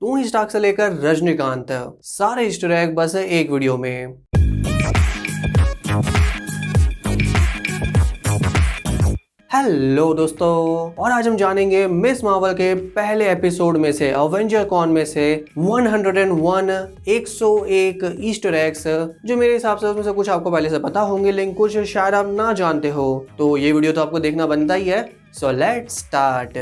Tony Stark से लेकर रजनीकांत सारे ईस्टर एग बस एक वीडियो में। हेलो दोस्तों, और आज हम जानेंगे मिस मार्वल के पहले एपिसोड में से अवेंजर कॉन में से 101 ईस्टर एग्स जो मेरे हिसाब से उसमें से कुछ आपको पहले से पता होंगे लेकिन कुछ शायद आप ना जानते हो, तो ये वीडियो तो आपको देखना बनता ही है। So let's start.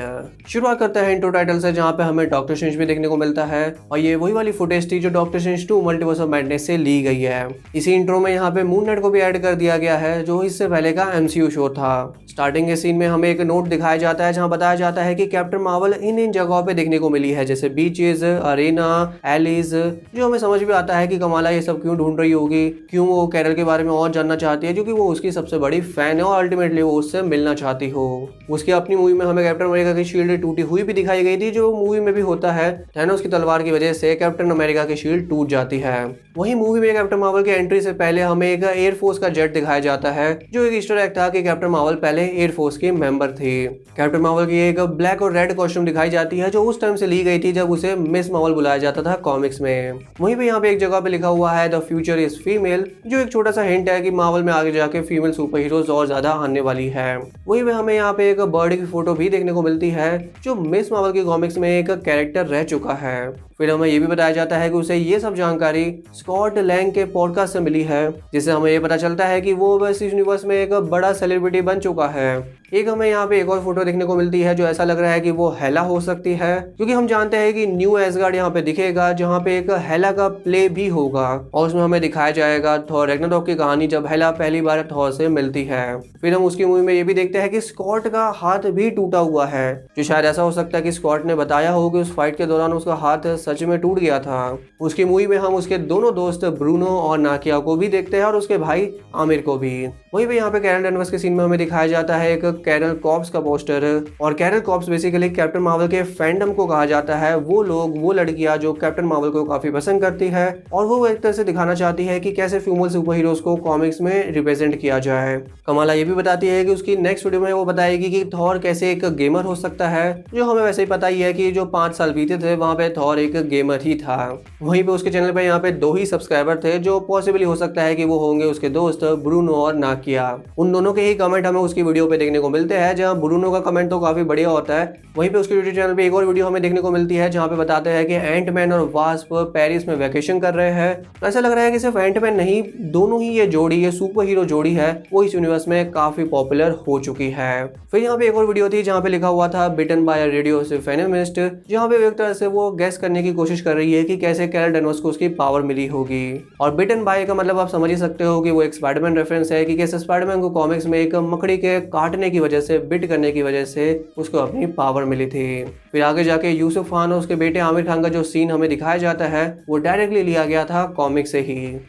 शुरुआत करते हैं इंट्रो टाइटल से, जहाँ पे हमें डॉक्टर स्ट्रेंज भी देखने को मिलता है और ये वही वाली फुटेज थी जो doctor strange 2 multiverse of madness से ली गई है। इसी इंट्रो में यहाँ पे मून नाइट को भी ऐड कर दिया गया है जो इससे पहले का MCU शो था। स्टार्टिंग के सीन में हमें एक नोट दिखाया जाता है जहाँ बताया जाता है कि कैप्टन मार्वल इन जगहों पे देखने को मिली है, जैसे बीचेस, अरेना, एलिस, जो हमें समझ भी आता है कि कमाला ये सब क्यों ढूंढ रही होगी, क्यों वो कैरल के बारे में और जानना चाहती है, क्योंकि वो उसकी सबसे बड़ी फैन है और अल्टीमेटली वो उससे मिलना चाहती हो। उसकी अपनी मूवी में हमें कैप्टन अमेरिका की शील्ड टूटी हुई भी दिखाई गई थी, जो मूवी में भी होता है। थैनोस की तलवार की वजह से कैप्टन अमेरिका की शील्ड टूट जाती है। वहीं मूवी में कैप्टन मार्वल की एंट्री से पहले हमें एक एयरफोर्स का जेट दिखाया जाता है, जो एक ईस्टर एग था कि कैप्टन मार्वल पहले एयरफोर्स की मेंबर थी। कैप्टन मार्वल की एक ब्लैक और रेड कॉस्ट्यूम दिखाई जाती है जो उस टाइम से ली गई थी जब उसे मिस मार्वल बुलाया जाता था कॉमिक्स में। वहीं पे यहाँ पे एक जगह पे लिखा हुआ है द फ्यूचर इज फीमेल, जो एक छोटा सा हिंट है कि मार्वल में आगे जाके फीमेल सुपर हीरोज और ज्यादा आने वाली है। वहीं पे हमें यहाँ पे एक बर्ड की फोटो भी देखने को मिलती है जो मिस मार्वल की कॉमिक्स में एक कैरेक्टर रह चुका है। फिर हमें ये भी बताया जाता है कि उसे ये सब जानकारी स्कॉट लैंग के पॉडकास्ट से मिली है, जिससे हमें ये पता चलता है कि वो बस इस यूनिवर्स में एक बड़ा सेलिब्रिटी बन चुका है। एक हमें यहाँ पे एक और फोटो देखने को मिलती है जो ऐसा लग रहा है कि वो हेला हो सकती है, क्योंकि हम जानते हैं कि न्यू एसगार्ड यहाँ पे दिखेगा जहाँ पे एक हेला का प्ले भी होगा और उसमें हमें दिखाया जाएगा थॉर रैग्नारोक की कहानी जब हेला पहली बार थॉर से मिलती है। फिर हम उसकी मूवी में ये भी देखते हैं कि स्कॉट का हाथ भी टूटा हुआ है, जो शायद ऐसा हो सकता है कि स्कॉट ने बताया हो कि उस फाइट के दौरान उसका हाथ सच में टूट गया था। उसकी मूवी में हम उसके दोनों दोस्त ब्रूनो और नाकिया को भी देखते हैं और उसके भाई आमिर को भी। वहीं पे यहाँ पे कैरल डेनवर्स के सीन में हमें दिखाया जाता है एक कैरल कॉप्स का पोस्टर, और Carol corps basically Captain Marvel के फैंडम को कहा जाता है। वो लोग, वो लड़कियां जो कैप्टन मार्वल को काफी पसंद करती है और वो एक तरह से दिखाना चाहती है कि कैसे फीमेल सुपर हीरोज को कॉमिक्स में रिप्रेजेंट किया जाए। कमाला ये भी बताती है कि उसकी नेक्स्ट वीडियो में वो बताएगी कि थॉर कैसे एक गेमर हो सकता है, जो हमें वैसे ही पता ही है कि जो 5 साल बीते थे वहां पे थॉर एक गेमर ही था। वहीं पे उसके चैनल पे यहाँ पे 2 ही सब्सक्राइबर थे, जो पॉसिबली हो सकता है कि वो होंगे उसके दोस्त ब्रूनो और नाकिया। उन दोनों के ही कमेंट हमें उसकी वीडियो पे देखने को मिलते हैं, जहां ब्रूनो का कमेंट तो काफी बढ़िया होता है। वहीं पे उसके यूट्यूब चैनल पे एक और वीडियो हमें देखने को मिलती है जहां पे बताते हैं कि एंटमैन और वास्प पेरिस में वैकेशन कर रहे हैं। तो ऐसा लग रहा है कि सिर्फ एंटमैन नहीं, दोनों ही ये जोड़ी, ये सुपर हीरो जोड़ी है, वो इस यूनिवर्स में काफी पॉपुलर हो चुकी है। फिर यहाँ पे एक और वीडियो थी जहाँ पे लिखा हुआ था बिटन बाय रेडियोसिव फेमिनिस्ट, जहाँ पे एक तरह से वो गेस करने की कोशिश कर रही है कि कैसे कैरल डेनवर्स को उसकी पावर मिली होगी। और बिटन बाय का मतलब आप समझ ही सकते हो कि वो एक स्पाइडरमैन रेफरेंस है कि कैसे स्पाइडरमैन को कॉमिक्स में एक मकड़ी के काटने की वजह से, बिट करने की वजह से उसको अपनी पावर मिली थी। फिर आगे जाके यूसुफ खान और उसके बेटे आमिर खान का जो सीन हमें दिखाया जाता है वो डायरेक्टली लिया गया था कॉमिक से ही।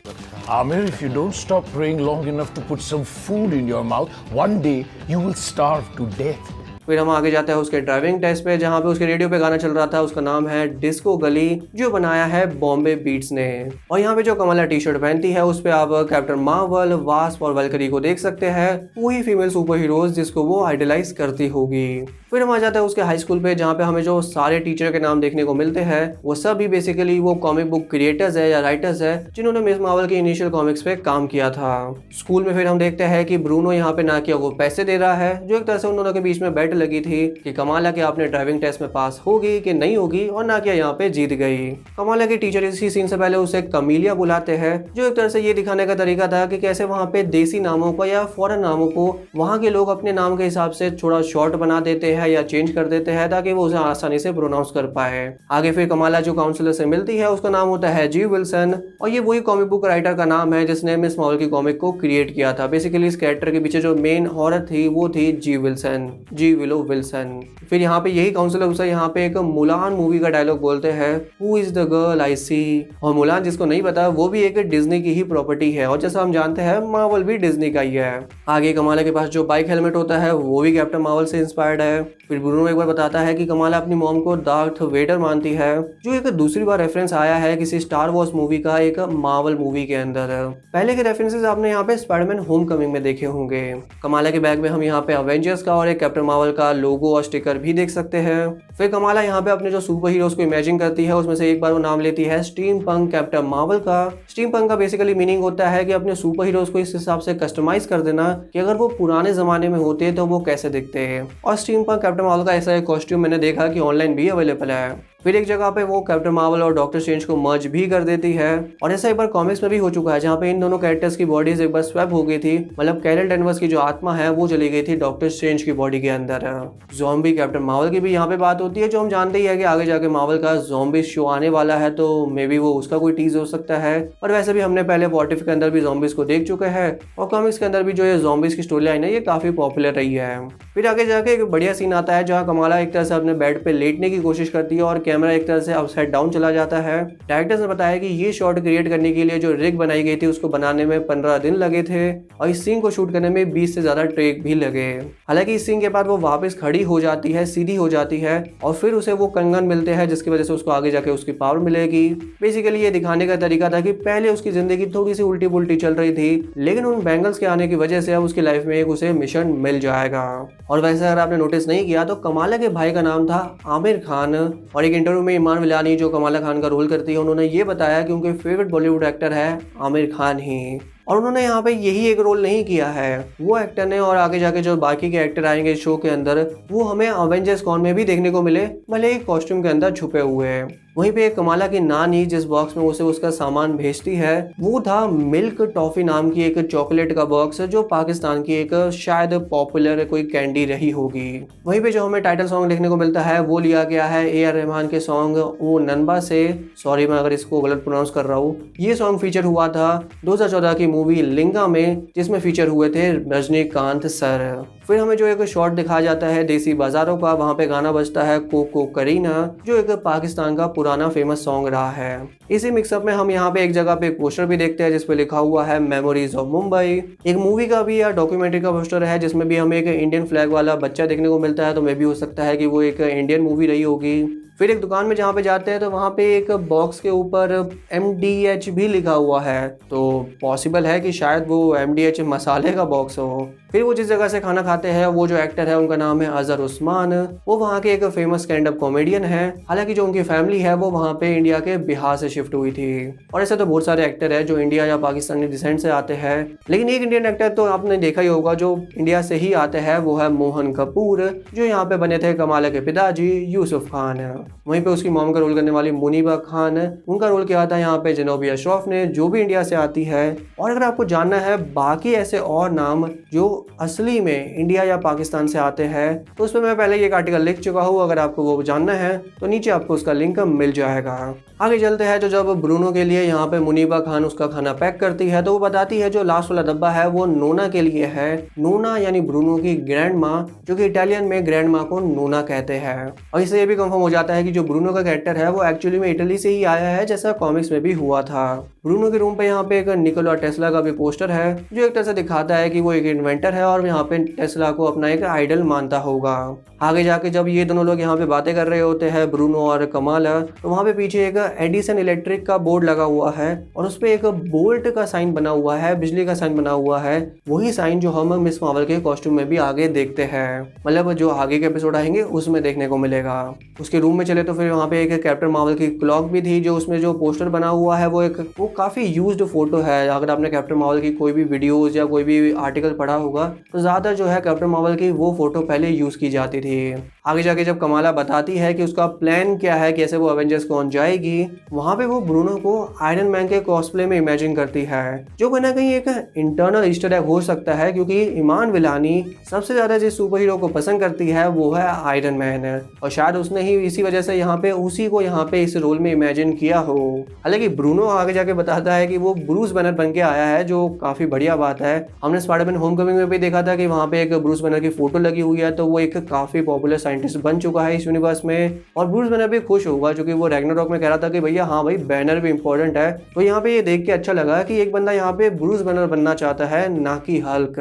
Amir, if you don't stop praying long enough to put some food in your mouth, one day you will starve to death. फिर हम आगे जाते हैं उसके ड्राइविंग टेस्ट पे, जहाँ पे उसके रेडियो पे गाना चल रहा था, उसका नाम है डिस्को गली, जो बनाया है बॉम्बे बीट्स ने। और यहाँ पे जो कमला टी शर्ट पहनती है उस पे आप कैप्टन मार्वल, वास्प और वल्करी को देख सकते हैं, वही फीमेल सुपर हीरोज जिसको वो आइडलाइज करती होगी। फिर हम आ जाते हैं उसके हाई स्कूल पे, जहाँ पे हमें जो सारे टीचर के नाम देखने को मिलते हैं वो सब भी बेसिकली वो कॉमिक बुक क्रिएटर्स है या राइटर्स है जिन्होंने मिस मार्वल की इनिशियल कॉमिक्स पे काम किया था। स्कूल में फिर हम देखते हैं कि ब्रूनो यहाँ पे नाकिया को पैसे दे रहा है, जो एक तरह से उन दोनों के बीच में बैट लगी थी कि कमाला के आपने ड्राइविंग टेस्ट में पास होगी कि नहीं होगी, और नाकिया यहाँ पे जीत गई। कमाला के टीचर इसी सीन से पहले उसे कमीलिया बुलाते हैं, जो एक तरह से ये दिखाने का तरीका था कि कैसे वहाँ पे देसी नामों को या फॉरेन नामों को वहाँ के लोग अपने नाम के हिसाब से थोड़ा शॉर्ट बना देते हैं या चेंज कर देते हैं ताकि वो उसे आसानी से प्रोनाउंस कर पाए। आगे फिर कमाला जो काउंसलर से मिलती है उसका नाम होता है जी विल्सन, और ये वही कॉमिक बुक राइटर का नाम है जिसने मिस मार्वल की कॉमिक को क्रिएट किया था। बेसिकली इस कैरेक्टर के पीछे जो मेन औरत थी वो थी जी विल्सन, जी विलो विल्सन। फिर यहाँ पे यही काउंसलर उसे यहाँ पे एक मुलान मूवी का डायलॉग बोलते हैं, who is the girl I see. और मुलान जिसको नहीं पता वो भी एक डिज्नी की ही प्रॉपर्टी है, और जैसा हम जानते हैं मार्वल भी डिज्नी का ही है। आगे कमाला के पास जो बाइक हेलमेट होता है वो भी कैप्टन मार्वल से इंस्पायर्ड है। फिर ब्रूनो एक बार बताता है कि कमाला अपनी मॉम को डार्थ वेडर मानती है, जो एक दूसरी बार रेफरेंस आया है किसी स्टार वॉर्स मूवी का एक मार्वल मूवी के अंदर। पहले के रेफरेंसेस आपने यहाँ पे स्पाइडरमैन होमकमिंग में देखे होंगे। कमाला के बैग में हम यहाँ पे अवेंजर्स का और एक कैप्टन मार्वल का लोगो और स्टिकर भी देख सकते हैं। फिर कमाला यहाँ पे अपने जो सुपर हीरोज को इमेजिन करती है उसमें से एक बार वो नाम लेती है स्टीम पंक कैप्टन मार्वल का। स्टीम पंक का बेसिकली मीनिंग होता है कि अपने सुपर हीरोज को इस हिसाब से कस्टमाइज कर देना कि अगर वो पुराने जमाने में होते तो वो कैसे दिखते हैं। और स्टीम पंक कैप्टन मार्वल का ऐसा एक कॉस्ट्यूम मैंने देखा कि ऑनलाइन भी अवेलेबल है। फिर एक जगह पे वो कैप्टन मार्वल और डॉक्टर स्ट्रेंज को मर्ज भी कर देती है। और ऐसा एक बार कॉमिक्स में भी हो चुका है जहाँ पे इन दोनों कैरेक्टर्स की बॉडीज एक बार स्वैप हो गई थी, मतलब कैरल डेनवर्स की जो आत्मा है वो चली गई थी डॉक्टर स्ट्रेंज की बॉडी के अंदर। ज़ॉम्बी कैप्टन मार्वल की भी यहाँ पे बात होती है, जो हम जानते ही है कि आगे जाके मार्वल का ज़ॉम्बी शो आने वाला है, तो मे बी वो उसका कोई टीज हो सकता है। और वैसे भी हमने पहले वॉट इफ के अंदर भी ज़ॉम्बीज को देख चुके हैं और कॉमिक्स के अंदर भी जो ये ज़ॉम्बीज की स्टोरी लाइन है ये काफी पॉपुलर रही है। फिर आगे जाके एक बढ़िया सीन आता है जहाँ कमाला एक तरह से अपने बेड पे लेटने की कोशिश करती है और कैमरा एक तरह से अपसाइड डाउन चला जाता है। डायरेक्टर्स ने बताया कि ये शॉट क्रिएट करने के लिए जो रिग बनाई गई थी उसको बनाने में 15 दिन लगे थे और इस सीन को शूट करने में 20 से ज्यादा टेक भी लगे। हालांकि इस सीन के बाद वो वापस खड़ी हो जाती है, सीधी हो जाती है और फिर उसे वो कंगन मिलते हैं जिसकी वजह से उसको आगे जाके उसकी पावर मिलेगी। बेसिकली ये दिखाने का तरीका था कि पहले उसकी जिंदगी थोड़ी सी उल्टी पुल्टी चल रही थी, लेकिन उन बैंगल्स के आने की वजह से अब उसकी लाइफ में एक उसे मिशन मिल जाएगा। और वैसे अगर आपने नोटिस नहीं किया तो कमाला के भाई का नाम था आमिर खान और एक इंटरव्यू में ईमान विलानी जो कमाला खान का रोल करती है उन्होंने ये बताया कि उनके फेवरेट बॉलीवुड एक्टर है आमिर खान ही। और उन्होंने यहाँ पे यही एक रोल नहीं किया है, वो एक्टर ने और आगे जाके जो बाकी के एक्टर आएंगे इस शो के अंदर वो हमें अवेंजर्स कॉन में भी देखने को मिले, भले एक कॉस्ट्यूम के अंदर छुपे हुए हैं। वहीं पे कमाला की नानी जिस बॉक्स में उसे उसका सामान भेजती है वो था मिल्क टॉफी नाम की एक चॉकलेट का बॉक्स जो पाकिस्तान की एक शायद पॉपुलर कोई कैंडी रही होगी। वहीं पे जो हमें टाइटल सॉन्ग देखने को मिलता है वो लिया गया है ए आर रहमान के सॉन्ग ओ ननबा से। सॉरी मैं अगर इसको गलत प्रोनाउंस कर रहा हूँ। ये सॉन्ग फीचर हुआ था 2014 की मूवी लिंगा में जिसमें फीचर हुए थे रजनीकांत सर। फिर हमें जो एक शॉट दिखाया जाता है देसी बाजारों का, वहाँ पे गाना बजता है कोको करीना जो एक पाकिस्तान का पुराना फेमस सॉन्ग रहा है। इसी मिक्सअप में हम यहाँ पे एक जगह पे एक पोस्टर भी देखते हैं जिसपे लिखा हुआ है मेमोरीज ऑफ मुंबई। एक मूवी का भी या डॉक्यूमेंट्री का पोस्टर है जिसमें भी हमें एक इंडियन फ्लैग वाला बच्चा देखने को मिलता है, तो मे भी हो सकता है कि वो एक इंडियन मूवी रही होगी। फिर एक दुकान में जहाँ पे जाते हैं तो वहाँ पे एक बॉक्स के ऊपर MDH भी लिखा हुआ है, तो पॉसिबल है कि शायद वो MDH मसाले का बॉक्स हो। फिर वो जिस जगह से खाना खाते हैं वो जो एक्टर है उनका नाम है अजहर उस्मान, वो वहाँ के एक फेमस स्टैंड अप कॉमेडियन है। हालांकि जो उनकी फैमिली है वो वहाँ पे इंडिया के बिहार से शिफ्ट हुई थी। और ऐसे तो बहुत सारे एक्टर है जो इंडिया या पाकिस्तानी डिसेंट से आते हैं, लेकिन एक इंडियन एक्टर तो आपने देखा ही होगा जो इंडिया से ही आते हैं, वो है मोहन कपूर जो यहाँ पे बने थे कमाला के पिताजी यूसुफ खान। वहीं पे उसकी मॉम का रोल करने वाली मुनीबा खान, उनका रोल किया था यहाँ पे जनोबी अशरफ ने जो भी इंडिया से आती है। और अगर आपको जानना है बाकी ऐसे और नाम जो असली में इंडिया या पाकिस्तान से आते हैं तो उस पर मैं पहले एक आर्टिकल लिख चुका हूँ, अगर आपको वो जानना है तो नीचे आपको उसका लिंक मिल जाएगा। आगे चलते हैं तो जब ब्रूनो के लिए यहाँ पे मुनीबा खान उसका खाना पैक करती है तो वो बताती है जो लास्ट वाला डब्बा है वो नोना के लिए है। नोना यानी ब्रूनो की ग्रैंड माँ, जो कि इटालियन में ग्रैंड माँ को नोना कहते हैं। और इससे ये भी कंफर्म हो जाता है कि जो ब्रूनो का कैरेक्टर है वो एक्चुअली में इटली से ही आया है, जैसा कॉमिक्स में भी हुआ था। ब्रूनो के रूम पे यहाँ पे एक निकोला टेस्ला का भी पोस्टर है जो एक तरह से दिखाता है कि वो एक इन्वेंटर है और यहाँ पे टेस्ला को अपना एक आइडल मानता होगा। आगे जाके जब ये दोनों लोग यहाँ पे बातें कर रहे होते हैं ब्रूनो और कमाला, तो वहाँ पे पीछे एक एडिसन इलेक्ट्रिक का बोर्ड लगा हुआ है और उस पे एक बोल्ट का साइन बना हुआ है, बिजली का साइन बना हुआ है, वही साइन जो हम मिस मार्वल के कॉस्ट्यूम में भी आगे देखते हैं, मतलब जो आगे के एपिसोड आएंगे उसमें देखने को मिलेगा। उसके रूम में चले तो फिर वहाँ पे एक कैप्टन मार्वल की क्लॉक भी थी, जो उसमें जो पोस्टर बना हुआ है वो काफी यूज्ड फोटो है। अगर आपने कैप्टन मार्वल की कोई भी वीडियोज या कोई भी आर्टिकल पढ़ा होगा तो ज्यादा जो है कैप्टन मार्वल की वो फोटो पहले यूज की जाती थी। आगे जाके जब कमाला बताती है कि उसका प्लान क्या है, कैसे वो एवेंजर्स कॉन जाएगी, वहाँ पे वो ब्रूनो को आयरन मैन के कॉस्प्ले में इमेजिन करती है, जो कहीं ना कहीं एक इंटरनल ईस्टर एग हो सकता है क्योंकि ईमान विलानी सबसे ज्यादा जिस सुपर हीरो को पसंद करती है वो है आयरन मैन, और शायद उसने ही इसी वजह से यहाँ पे उसी को यहाँ पे इस रोल में इमेजिन किया हो। हालांकि ब्रूनो आगे जाके बताता है कि वो ब्रूस बैनर बन के आया है, जो काफी बढ़िया बात है। हमने स्पाइडरमैन होमकमिंग में भी देखा था कि वहाँ पे एक ब्रूस बैनर की फोटो लगी हुई है, तो वो एक काफी पॉपुलर साइंटिस्ट बन चुका है इस यूनिवर्स में। और ब्रूस बैनर भी खुश होगा क्योंकि वो रैग्नारॉक में कह रहा था कि भैया हाँ भाई बैनर भी इंपॉर्टेंट है। तो यहाँ पे ये देख के अच्छा लगा कि एक बंदा यहाँ पे ब्रूस बैनर बनना चाहता है, ना कि हल्क।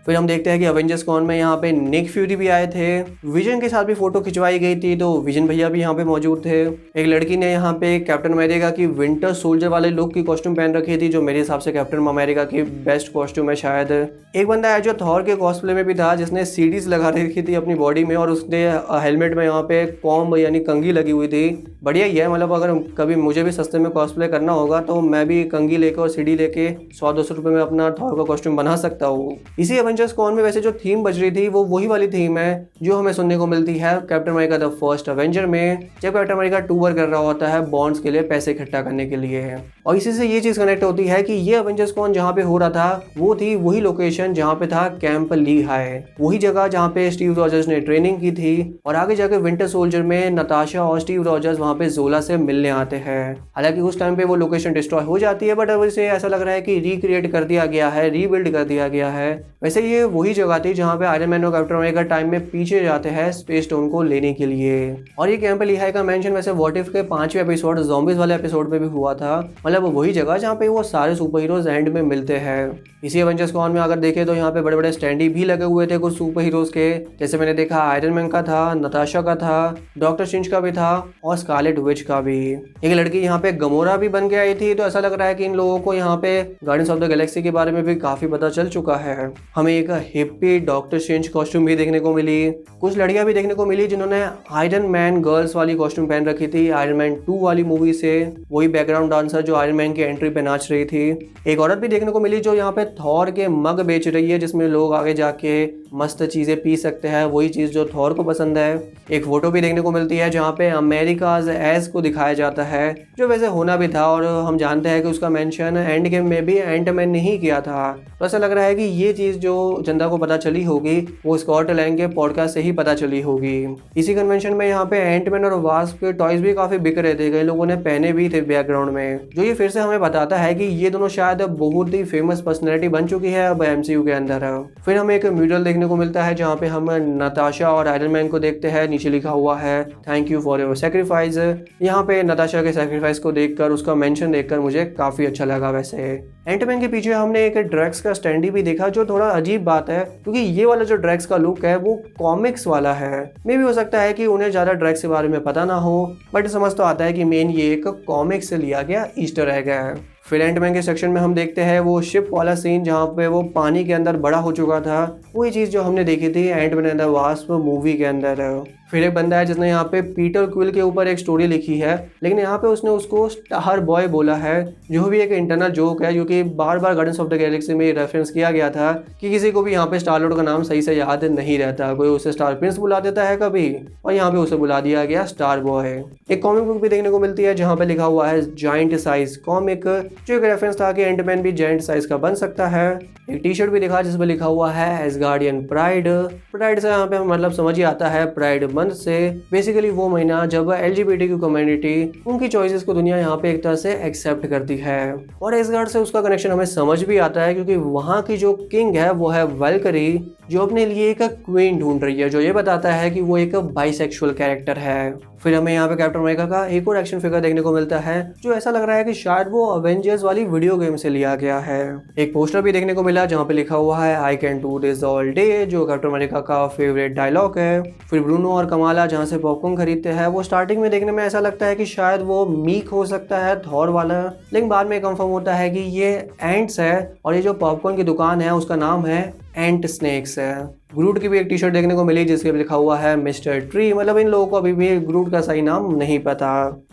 फिर हम देखते हैं कि अवेंजर्स कॉन में यहाँ पे निक फ्यूरी भी आए थे, विजन के साथ भी फोटो खिंचवाई गई थी, तो विजन भैया भी यहाँ पे मौजूद थे। एक लड़की ने यहाँ पे कैप्टन अमेरिका की विंटर सोल्जर वाले लुक की कॉस्ट्यूम पहन रखी थी, जो मेरे हिसाब से कैप्टन अमेरिका की बेस्ट कॉस्ट्यूम है शायद। एक बंदा है जो थॉर के कॉस्प्ले में भी था, जिसने सीरीज लगा रखी थी अपनी बॉडी में और उसने हेलमेट में यहाँ पे कॉम्ब यानी कंघी लगी हुई थी। बढ़िया ही है, मतलब अगर कभी मुझे भी सस्ते में कॉस्प्ले करना होगा तो मैं भी कंघी लेकर और सीडी लेके 100-200 रुपये में अपना थॉर का कॉस्ट्यूम बना सकता हूँ। इसी एवेंजर्स कॉन में वैसे जो थीम बज रही थी वो वही वाली थीम है जो हमें सुनने को मिलती है captain America the first Avenger में, जब कैप्टन अमेरिका टूर कर रहा होता है बॉन्ड्स के लिए पैसे इकट्ठा करने के लिए। और इसी से ये चीज़ कनेक्ट होती है कि ये एवेंजर्स कॉन जहाँ पे हो रहा था वो थी वही लोकेशन जहाँ पे था कैंप ली हाई, वही जगह जहाँ पे स्टीव रॉजर्स ने ट्रेनिंग की थी। और आगे जाके विंटर सोल्जर में नताशा और स्टीव रॉजर्स वहाँ पे जोला से मिलने आते हैं। हालांकि उस टाइम पे वो लोकेशन डिस्ट्रॉय हो जाती है, बट अब इसे ऐसा लग रहा है कि रिक्रिएट कर दिया गया है, रीबिल्ड कर दिया गया है। वैसे ये वही जगह थी जहाँ पे आयरन मैन और कैप्टन अमेरिका टाइम में पीछे जाते हैं स्पेस स्टोन को लेने के लिए। और ये कैंप ली हाई का मेंशन वैसे व्हाट इफ के 5वें एपिसोड ज़ॉम्बीज वाले एपिसोड में भी हुआ था, मतलब वही जगह जहाँ पे वो सारे सुपर हीरोज एंड में मिलते हैं। इसी एवेंजर्स कॉन में अगर देखें तो यहाँ पे बड़े बड़े स्टैंडी भी लगे हुए थे कुछ सुपर हीरोज के, जैसे मैंने देखा आयरन मैन का था, नताशा का था, डॉक्टर स्ट्रेंज का भी था और स्कारलेट विच का भी। एक लड़की यहाँ पे गमोरा भी बन के आई थी, तो ऐसा लग रहा है कि इन लोगों को यहाँ पे गार्डियंस ऑफ द गैलेक्सी के बारे में भी काफी पता चल चुका है। हमें एक हिप्पी डॉक्टर स्ट्रेंज कॉस्ट्यूम भी देखने को मिली, कुछ लड़कियां भी देखने को मिली जिन्होंने आयरन मैन गर्ल्स वाली कॉस्ट्यूम पहन रखी थी आयरन मैन 2 वाली मूवी से, वही बैकग्राउंड डांसर जो आयरन मैन की एंट्री पे नाच रही थी। एक औरत भी देखने को मिली जो यहाँ पे थॉर के मग बेच रही है, जिसमें लोग आगे जाके मस्त चीजें पी सकते हैं, वही चीज जो थॉर को पसंद है। एक फोटो भी देखने को मिलती है जहाँ पे अमेरिकाज एस को दिखाया जाता है, जो वैसे होना भी था और हम जानते हैं कि उसका मेंशन एंड गेम में भी एंटमैन ने ही किया था। तो ऐसा लग रहा है कि ये चीज जो जनता को पता चली होगी वो स्कॉट लैंग के पॉडकास्ट से ही पता चली होगी। इसी कन्वेंशन में यहाँ पे एंटमैन और वास्प के टॉयज भी काफी बिक रहे थे, कई लोगों ने पहने भी थे बैकग्राउंड में, जो ये फिर से हमें बताता है कि ये दोनों शायद बहुत ही फेमस पर्सनैलिटी बन चुकी है अब MCU के अंदर। फिर हमें एक म्यूरल देखने को मिलता है जहाँ पे हम नताशा और आयरन मैन को देखते हैं, नीचे लिखा हुआ है thank you for your sacrifice. यहाँ पे नताशा के सैक्रिफाइस को देखकर उसका मेंशन देखकर मुझे काफी अच्छा लगा। वैसे एंटमैन के पीछे हमने एक ड्रैक्स का स्टैंडी भी देखा, जो थोड़ा अजीब बात है क्योंकि ये वाला जो ड्रैक्स का लुक है वो कॉमिक्स वाला है। मे भी हो सकता है कि उन्हें ज्यादा ड्रैक्स के बारे में पता ना हो, बट समझ तो आता है कि मेन ये एक कॉमिक्स से लिया गया ईस्टर एग है। फिर एंटमैन के सेक्शन में हम देखते हैं वो शिप वाला सीन जहाँ पे वो पानी के अंदर बड़ा हो चुका था, वही चीज़ जो हमने देखी थी Antman and the Wasp movie के अंदर। फिर एक बंदा है जिसने यहाँ पे पीटर क्विल के ऊपर एक स्टोरी लिखी है, लेकिन यहाँ पे उसने उसको स्टार बॉय बोला है, जो भी एक इंटरनल जोक है, जो कि बार बार गार्डियंस ऑफ द गैलेक्सी में रेफरेंस किया गया था कि किसी को भी यहाँ पे स्टार लॉर्ड का नाम सही से याद नहीं रहता, कोई उसे स्टार प्रिंस बुला देता है कभी, और यहाँ पे उसे बुला दिया गया स्टार बॉय। एक कॉमिक बुक भी देखने को मिलती है जहाँ पे लिखा हुआ है जाइंट साइज कॉमिक, जो एक रेफरेंस था कि एंटमैन भी जाइंट साइज का बन सकता है। एक टी शर्ट भी दिखा जिसमें लिखा हुआ है एसगार्डियन प्राइड। प्राइड से यहाँ पे मतलब समझ ही आता है प्राइड मंथ से, बेसिकली वो महीना जब LGBTQ कम्युनिटी उनकी चॉइसेस को दुनिया यहाँ पे एक तरह से एक्सेप्ट करती है। और एसगार्ड से उसका कनेक्शन हमें समझ भी आता है क्योंकि वहाँ की जो किंग है वो है वैल्करी, जो अपने लिए एक क्वीन ढूंढ रही है, जो ये बताता है कि वो एक बाइसेक्सुअल कैरेक्टर है। फिर हमें यहाँ पे कैप्टन अमेरिका का एक और एक्शन फिगर देखने को मिलता है, जो ऐसा लग रहा है कि शायद वो अवेंजर्स वाली वीडियो गेम से लिया गया है। एक पोस्टर भी देखने को मिला जहाँ पे लिखा हुआ है I can do this all day, जो कैप्टन अमेरिका का फेवरेट डायलॉग है। फिर ब्रूनो और कमाला जहाँ से पॉपकॉर्न खरीदते हैं, वो स्टार्टिंग में देखने में ऐसा लगता है कि शायद वो मीक हो सकता है थॉर वाला, लेकिन बाद में कंफर्म होता है कि ये एंट्स है और ये जो पॉपकॉर्न की दुकान है उसका नाम है एंट स्नेक्स है। ग्रूट की भी एक टी शर्ट देखने को मिली जिसके लिखा हुआ है मिस्टर ट्री, मतलब इन लोगों को अभी भी ग्रूट का सही नाम नहीं पता।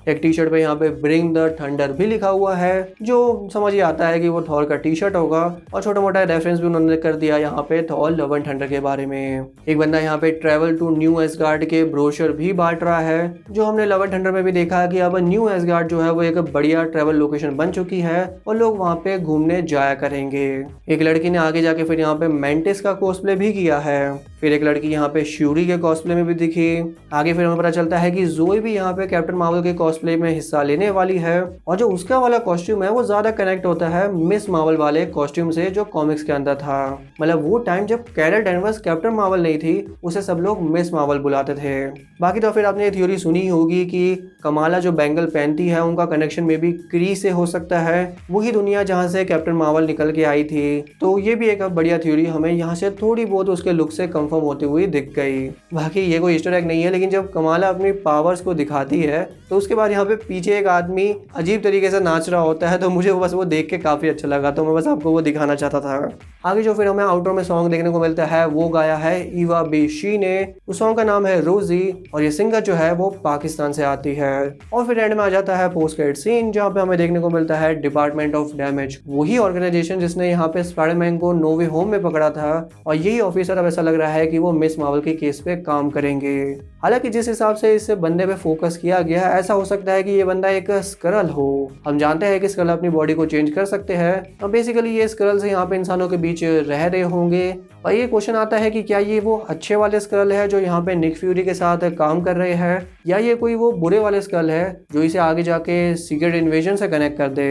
एक टी शर्ट पे यहाँ पे ब्रिंग द थंडर भी लिखा हुआ है, जो समझ ही आता है कि वो थॉर का टी शर्ट होगा, और छोटा मोटा रेफरेंस भी उन्होंने कर दिया यहाँ पे थॉर लव एंड थंडर के बारे में। एक बंदा यहाँ पे ट्रेवल टू न्यू एसगार्ड के ब्रोशर भी बांट रहा है, जो हमने लव एंड थंडर में भी देखा कि अब न्यू एसगार्ड जो है वो एक बढ़िया ट्रेवल लोकेशन बन चुकी है और लोग वहाँ पे घूमने जाया करेंगे। एक लड़की ने आगे जाके फिर यहाँ पे मेंटिस का कॉस्प्ले भी किया है। फिर एक लड़की यहाँ पे श्यूरी के कॉस्प्ले में भी दिखी। आगे फिर हमें पता चलता है कि जोई भी यहाँ पे कैप्टन मार्वल के कॉस्प्ले में हिस्सा लेने वाली है, और जो उसका वाला कॉस्ट्यूम है वो ज्यादा कनेक्ट होता है मिस मार्वल वाले कॉस्ट्यूम से जो कॉमिक्स के अंदर था। मतलब वो टाइम जब कैरल डैनवर्स कैप्टन मार्वल नहीं थी, उसे सब लोग मिस मार्वल बुलाते थे। बाकी तो फिर आपने ये थ्योरी सुनी होगी कि कमाला जो बैंगल पहनती है उनका कनेक्शन में भी क्री से हो सकता है, वही दुनिया जहाँ से कैप्टन मार्वल निकल के आई थी। तो ये भी एक बढ़िया थ्योरी हमें यहाँ से थोड़ी बहुत उसके लुक से कंफर्म होती हुई दिख गई। बाकी ये कोई ईस्टर एग नहीं है, लेकिन जब कमाला अपनी पावर्स को दिखाती है तो उसके बाद यहाँ पे पीछे एक आदमी अजीब तरीके से नाच रहा होता है, तो मुझे बस वो देख के काफ़ी अच्छा लगा, तो मैं बस आपको वो दिखाना चाहता था। आगे जो फिर हमें आउटरो में सॉन्ग देखने को मिलता है वो गाया है ईवा बेशी ने। उस सॉन्ग का नाम है रोजी और ये सिंगर जो है वो पाकिस्तान से आती है। और फिर एंड में आ जाता है पोस्ट क्रेडिट सीन, जहाँ पे हमें देखने को मिलता है डिपार्टमेंट ऑफ डैमेज, वही ऑर्गेनाइजेशन जिसने यहाँ पे स्पाइडरमैन को नो वे होम में पकड़ा था, और यही ऑफिसर अब ऐसा लग रहा है कि वो मिस मार्वल के केस पे काम करेंगे। हालांकि जिस हिसाब से इस बंदे पे फोकस किया गया है, ऐसा हो सकता है कि ये बंदा एक स्क्रल हो। हम जानते हैं कि स्क्रल अपनी बॉडी को चेंज कर सकते हैं, और बेसिकली ये स्क्रल से यहाँ पे इंसानों के बीच रह रहे होंगे। और ये क्वेश्चन आता है कि क्या ये वो अच्छे वाले स्क्रल है जो यहाँ पे निक फ्यूरी के साथ काम कर रहे हैं, या ये कोई वो बुरे वाले स्क्रल है जो इसे आगे जाके सीक्रेट इन्वेजन से कनेक्ट कर दे।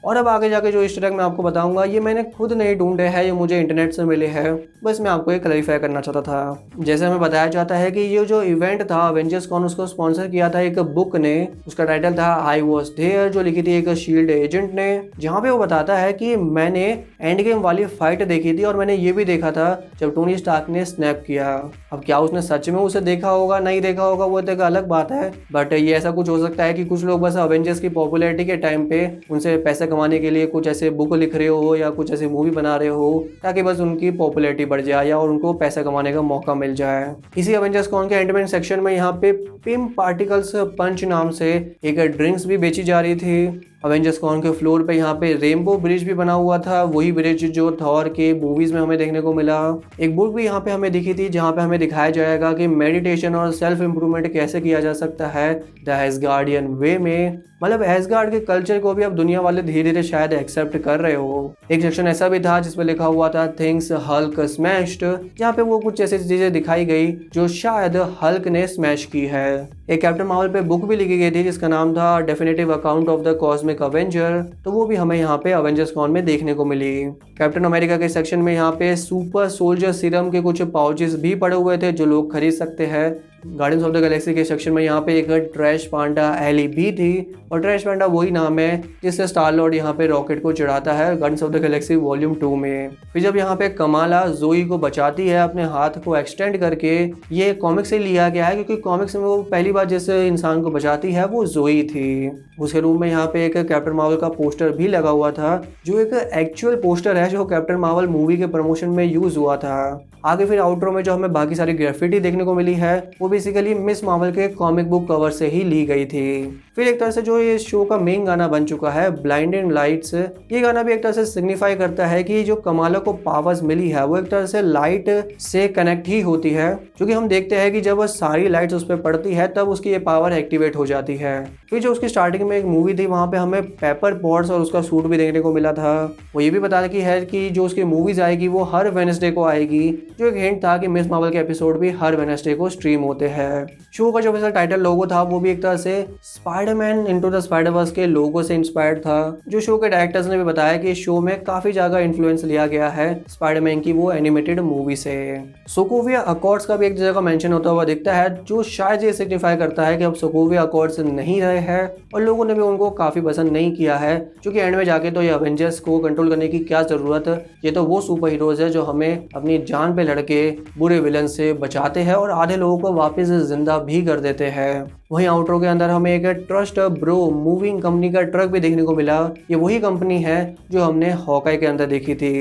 और अब आगे जाके जो ईस्टर एग मैं आपको बताऊंगा, ये मैंने खुद नहीं ढूंढे हैं, ये मुझे इंटरनेट से मिले हैं, बस मैं आपको ये क्लैरिफाई करना चाहता था। जैसे हमें बताया जाता है कि ये जो इवेंट था अवेंजर्स कॉन, उसको स्पॉन्सर किया था एक बुक ने, उसका टाइटल था आई वॉज देयर, जो लिखी थी एक शील्ड एजेंट ने, जहाँ पे वो बताता है कि मैंने एंड गेम वाली फाइट देखी थी और मैंने ये भी देखा था जब टोनी स्टार्क ने स्नैप किया। अब क्या उसने सच में उसे देखा होगा नहीं देखा होगा वो तो एक अलग बात है, बट ये ऐसा कुछ हो सकता है कि कुछ लोग बस अवेंजर्स की पॉपुलैरिटी के टाइम पे उनसे पैसे कमाने के लिए कुछ ऐसे बुक लिख रहे हो या कुछ ऐसे मूवी बना रहे हो ताकि बस उनकी पॉपुलैरिटी बढ़ जाए या और उनको पैसा कमाने का मौका मिल जाए। इसी अवेंजर्स कॉन के एंडमेंट सेक्शन में यहाँ पे पिम पार्टिकल्स पंच नाम से एक ड्रिंक्स भी बेची जा रही थी। अवेंजर्स कॉन के फ्लोर पे यहाँ पे रेनबो ब्रिज भी बना हुआ था, वही ब्रिज जो थॉर के मूवीज में हमें देखने को मिला। एक बुक भी यहाँ पे हमें दिखी थी जहाँ पे हमें दिखाया जाएगा कि मेडिटेशन और सेल्फ इम्प्रूवमेंट कैसे किया जा सकता है द एसगार्डियन वे में। मतलब एसगार्ड के कल्चर को भी अब दुनिया वाले धीरे धीरे शायद एक्सेप्ट कर रहे हो। एक सेक्शन ऐसा भी था जिसपे लिखा हुआ था थिंग्स हल्क स्मैश्ड, जहाँ पे वो कुछ ऐसी चीजें दिखाई गई जो शायद हल्क ने स्मैश की है। एक कैप्टन मार्वल पे बुक भी लिखी गई थी जिसका नाम था definitive account of the cosmic Avenger, तो वो भी हमें यहाँ पे अवेंजर्स कॉन में देखने को मिली। कैप्टन अमेरिका के सेक्शन में यहाँ पे सुपर सोल्जर सीरम के कुछ पाउचेस भी पड़े हुए थे जो लोग खरीद सकते हैं। गार्डियंस ऑफ द गैलेक्सी के सेक्शन में यहाँ पे एक ट्रैश पांडा एली भी थी, और ट्रैश पांडा वही नाम है जिससे स्टार लॉर्ड यहाँ पे रॉकेट को चढ़ाता है guardians of the Galaxy volume 2 में। फिर जब यहाँ पे कमाला जोई को बचाती है अपने हाथ को एक्सटेंड करके, ये कॉमिक से लिया गया है क्योंकि कॉमिक्स में वो पहली बार जिस इंसान को बचाती है वो जोई थी। उसके रूम में यहाँ पे एक कैप्टन मार्वल का पोस्टर भी लगा हुआ था जो एक एक्चुअल पोस्टर है जो कैप्टन मार्वल मूवी के प्रमोशन में यूज हुआ था। आगे फिर आउटरो में जो हमें बाकी सारी ग्राफिटी देखने को मिली है वो बेसिकली मिस मार्वल के कॉमिक बुक कवर से ही ली गई थी। फिर एक तरह से जो ये शो का मेन गाना बन चुका है ब्लाइंडिंग लाइट्स, ये गाना भी एक तरह से सिग्निफाई करता है कि जो कमाला को पावर्स मिली है वो एक तरह से लाइट से कनेक्ट ही होती है, क्योंकि हम देखते हैं कि जब वो सारी लाइट्स उस पर पड़ती है तब उसकी ये पावर एक्टिवेट हो जाती है। फिर जो उसकी स्टार्टिंग में एक मूवी थी वहाँ पे हमें पेपर पॉट्स और उसका सूट भी देखने को मिला था। वो ये भी बता कि है कि जो उसकी मूवीज आएगी वो हर वेडनेसडे को आएगी, जो एक हिंट था कि मिस मार्वल के एपिसोड भी हर वेडनेसडे को स्ट्रीम होते हैं। शो का जो वैसा टाइटल लोगो था वो भी एक तरह से स्पाइडरमैन इनटू द स्पाइडरवर्स के लोगो से इंस्पायर्ड था। जो शो के डायरेक्टर्स ने भी बताया कि शो में काफी ज्यादा इन्फ्लुएंस लिया गया है स्पाइडरमैन की वो एनिमेटेड मूवी से। सोकोविया अकॉर्ड्स का भी एक जगह मेंशन होता हुआ दिखता है, जो शायद ये सिग्निफाई करता है कि अब सोकोविया अकॉर्ड्स नहीं रहे हैं और लोगों ने भी उनको काफी पसंद नहीं किया है, क्योंकि एंड में जाके तो ये अवेंजर्स को कंट्रोल करने की क्या जरूरत, ये तो वो सुपर हीरोज है जो हमें अपनी जान पे लड़के बुरे विलन से बचाते हैं और आधे लोगों को वापस जिंदा भी कर देते हैं। वहीं आउटरो के अंदर हमें एक ट्रस्ट ब्रो मूविंग कंपनी का ट्रक भी देखने को मिला। ये वही कंपनी है जो हमने हॉकाई के अंदर देखी थी।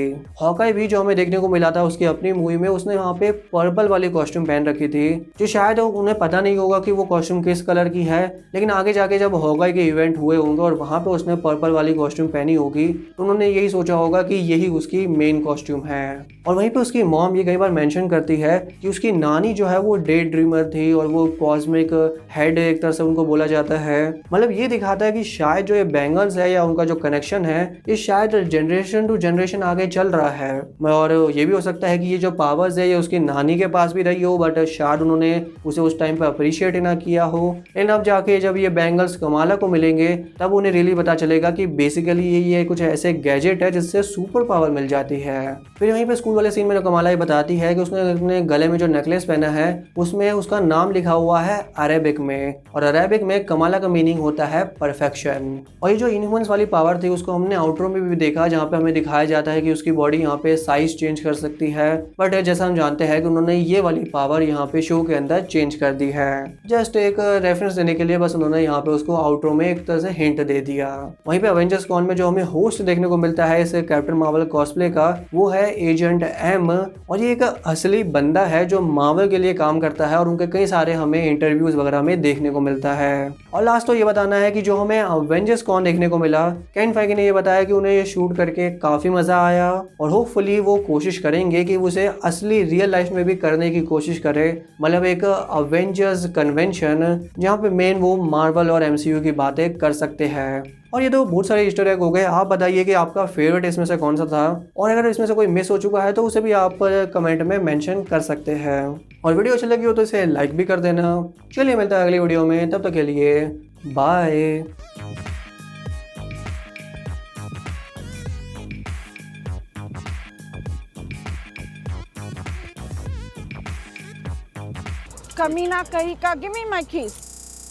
हॉकाई भी जो हमें देखने को मिला था उसकी अपनी मूवी में, उसने वहाँ पे पर्पल वाली कॉस्ट्यूम पहन रखी थी, जो शायद उन्हें पता नहीं होगा कि वो कॉस्ट्यूम किस कलर की है, लेकिन आगे जाके जब हॉकाई के इवेंट हुए होंगे और वहाँ पे उसने पर्पल वाली कॉस्ट्यूम पहनी होगी तो उन्होंने यही सोचा होगा कि यही उसकी मेन कॉस्ट्यूम है। और वहीं पे उसकी मॉम ये कई बार मेंशन करती है कि उसकी नानी जो है वो डे ड्रीमर थी और वो कॉस्मिक हेड एक तरह से उनको बोला जाता है। मतलब ये दिखाता है कि शायद जो ये बैंगल्स है या उनका जो कनेक्शन है ये शायद जनरेशन टू जनरेशन आगे चल रहा है, और ये भी हो सकता है कि ये जो पावर्स है ये उसकी नानी के पास भी रही हो, बट शायद उन्होंने उसे उस टाइम पे अप्रिशिएट ना किया हो। लेकिन अब जाके जब ये बैंगल्स कमाला को मिलेंगे तब उन्हें रियली पता चलेगा कि बेसिकली ये कुछ ऐसे गैजेट है जिससे सुपर पावर मिल जाती है। फिर यहीं पे स्कूल वाले सीन में कमाला ये बताती है कि उसने अपने गले में जो नेकलेस पहना है उसमें उसका नाम लिखा हुआ है अरेबिक में। और अरेबिक में कमाला का मीनिंग होता है परफेक्शन। और ये जो इनह्यूमंस वाली पावर थी उसको हमने आउटरो में भी देखा, जहाँ पे हमें दिखाया जाता है कि उसकी बॉडी यहाँ पे साइज चेंज कर सकती है, बट जैसा हम जानते हैं कि उन्होंने ये वाली पावर यहाँ पे शो के अंदर चेंज कर दी है। जस्ट एक रेफरेंस देने के लिए बस उन्होंने यहाँ पे उसको आउटरो में एक तरह से हिंट दे दिया। वहीं पे अवेंजर्स कॉन में जो हमें होस्ट देखने को मिलता है इस कैप्टन मार्वल कॉस्प्ले का, वो है एजेंट एम, और ये एक असली बंदा है जो मार्वल के लिए काम करता है और उनके कई सारे हमें इंटरव्यूज वगैरह में देखने को मिलता है। और लास्ट तो ये बताना है कि जो हमें अवेंजर्स कॉन देखने को मिला, केविन फेगे ने ये बताया कि उन्हें ये शूट करके काफी मजा आया और होपफुली वो कोशिश करेंगे कि उसे असली रियल लाइफ में भी करने की कोशिश करे, मतलब एक अवेंजर्स कन्वेंशन जहाँ पे मेन वो मार्वल और एमसीयू की बातें कर सकते हैं। और ये तो बहुत सारे ईस्टर एग हो गए। आप बताइए कि आपका फेवरेट इसमें से कौन सा था, और अगर इसमें से कोई मिस हो चुका है तो उसे भी आप कमेंट में मेंशन कर सकते हैं। और वीडियो अच्छी लगी हो तो इसे लाइक भी कर देना। चलिए मिलता है अगली वीडियो में, तब तक के लिए bye. Kamina Kahika, give me my keys.